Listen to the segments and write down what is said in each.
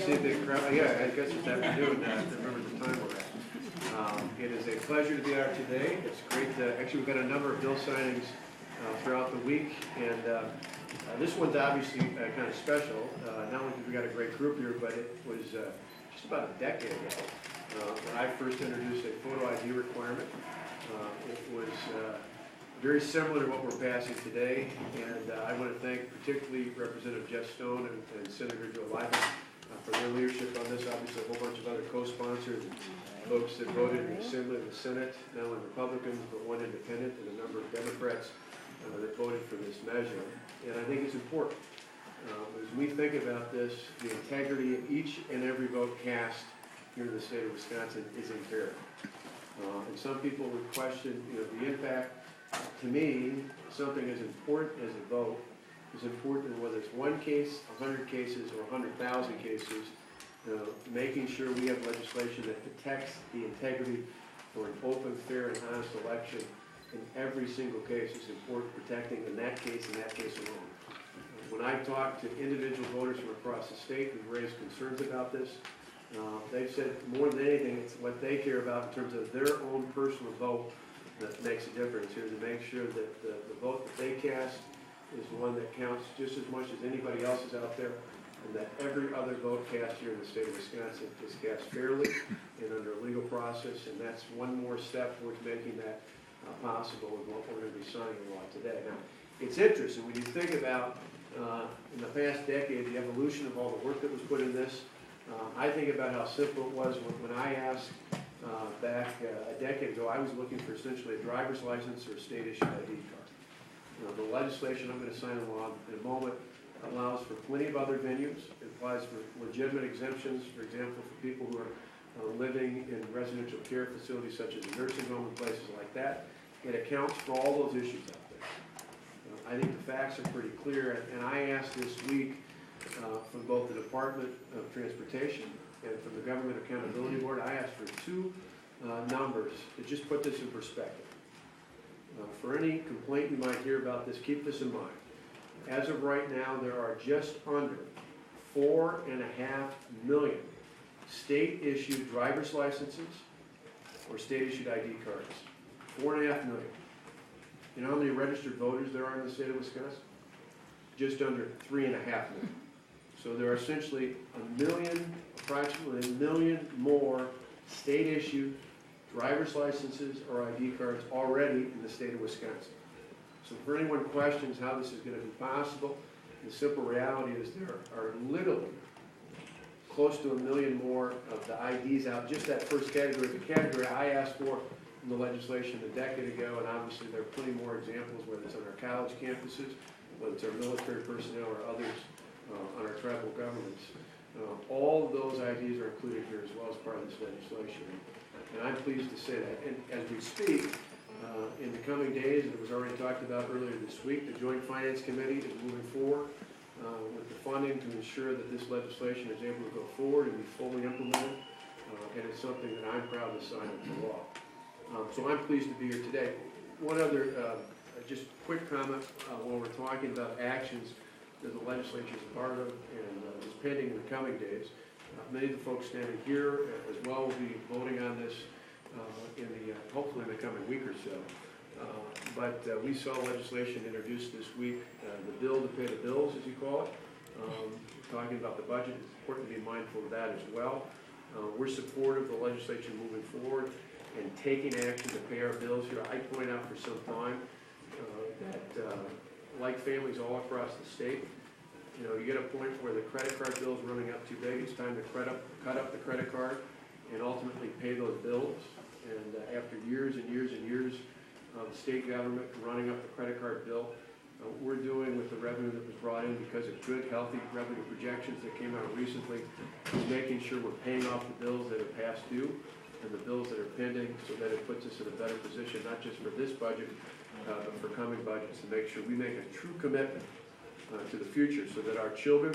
see a big crowd. Yeah, I guess it's afternoon. Remember the time we're at. It is a pleasure to be out today. It's great. Actually, we've got a number of bill signings throughout the week, and this one's obviously kind of special. Not only because we got a great group here, but it was just about a decade ago when I first introduced a photo ID requirement. It was very similar to what we're passing today, and I want to thank particularly Representative Jeff Stone and Senator Joe Lieberman for their leadership on this. Obviously, a whole bunch of other co-sponsors, folks that voted in the Assembly and the Senate, not only Republicans, but one independent and a number of Democrats that voted for this measure. And I think it's important. As we think about this, the integrity of each and every vote cast here in the state of Wisconsin is imperative. And some people would question, the impact. To me, something as important as a vote is important whether it's one case, 100 cases, or 100,000 cases. Making sure we have legislation that protects the integrity for an open, fair, and honest election in every single case is important, protecting in that case alone. When I talk to individual voters from across the state who've raised concerns about this, they've said more than anything, it's what they care about in terms of their own personal vote that makes a difference here, to make sure that the vote that they cast is one that counts just as much as anybody else's out there, and that every other vote cast here in the state of Wisconsin is cast fairly and under a legal process, and that's one more step towards making that possible with what we're going to be signing a law today. Now, it's interesting when you think about in the past decade the evolution of all the work that was put in this. I think about how simple it was when I asked back a decade ago. I was looking for essentially a driver's license or a state-issued ID card. The legislation I'm going to sign along in a moment allows for plenty of other venues. It applies for legitimate exemptions, for example, for people who are living in residential care facilities such as a nursing home and places like that. It accounts for all those issues out there. I think the facts are pretty clear, and I asked this week from both the Department of Transportation and from the Government Accountability Board, I asked for two numbers to just put this in perspective. For any complaint you might hear about this, keep this in mind. As of right now, there are just under 4.5 million state-issued driver's licenses or state-issued ID cards. 4.5 million. You know how many registered voters there are in the state of Wisconsin? Just under 3.5 million. So there are essentially approximately a million more state-issued driver's licenses or ID cards already in the state of Wisconsin. So for anyone questions how this is going to be possible, the simple reality is there are literally close to a million more of the IDs out, just that first category, the category I asked for in the legislation a decade ago, and obviously there are plenty more examples, whether it's on our college campuses, whether it's our military personnel or others on our tribal governments. All of those IDs are included here as well as part of this legislation. And I'm pleased to say that. And as we speak, in the coming days, and it was already talked about earlier this week, the Joint Finance Committee is moving forward with the funding to ensure that this legislation is able to go forward and be fully implemented. And it's something that I'm proud to sign into law. So I'm pleased to be here today. One other just quick comment when we're talking about actions that the legislature is a part of and is pending in the coming days. Many of the folks standing here as well will be voting on this hopefully in the coming week or so. But we saw legislation introduced this week, the bill to pay the bills, as you call it. Talking about the budget, it's important to be mindful of that as well. We're supportive of the legislation moving forward and taking action to pay our bills here. I point out for some time that like families all across the state, you get a point where the credit card bill is running up too big. It's time to cut up the credit card and ultimately pay those bills. And after years and years and years of the state government running up the credit card bill, we're doing with the revenue that was brought in because of good, healthy revenue projections that came out recently, is making sure we're paying off the bills that are past due and the bills that are pending, so that it puts us in a better position, not just for this budget, but for coming budgets, to make sure we make a true commitment to the future so that our children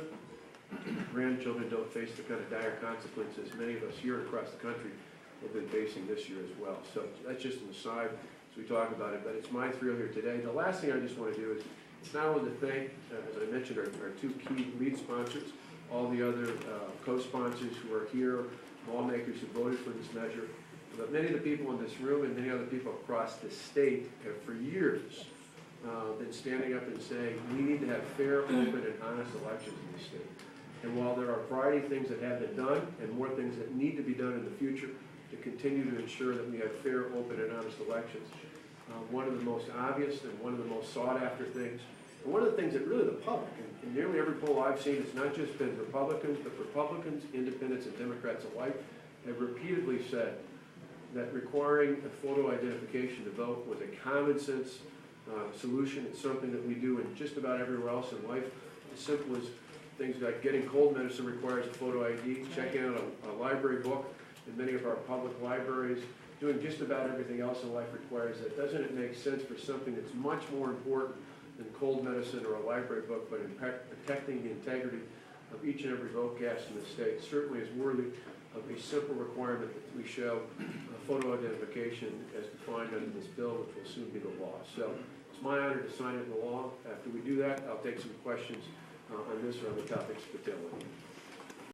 and grandchildren don't face the kind of dire consequences many of us here across the country have been facing this year as well. So that's just an aside as we talk about it, but it's my thrill here today. The last thing I just want to do is not only to thank, as I mentioned, our two key lead sponsors, all the other co-sponsors who are here, lawmakers who voted for this measure, but many of the people in this room and many other people across the state have for years been standing up and saying, we need to have fair, open, and honest elections in this state. And while there are a variety of things that have been done and more things that need to be done in the future to continue to ensure that we have fair, open, and honest elections, one of the most obvious and one of the most sought-after things, and one of the things that really the public, in nearly every poll I've seen, it's not just been Republicans, but Republicans, Independents, and Democrats alike have repeatedly said that requiring a photo identification to vote was a common sense solution. It's something that we do in just about everywhere else in life. As simple as things like getting cold medicine requires a photo ID, checking out a library book in many of our public libraries, doing just about everything else in life requires that. Doesn't it make sense for something that's much more important than cold medicine or a library book, but in protecting the integrity of each and every vote cast in the state, certainly is worthy of a simple requirement that we show photo identification as defined under this bill, which will soon be the law. So it's my honor to sign it into law. After we do that, I'll take some questions on this or other topics for Taylor.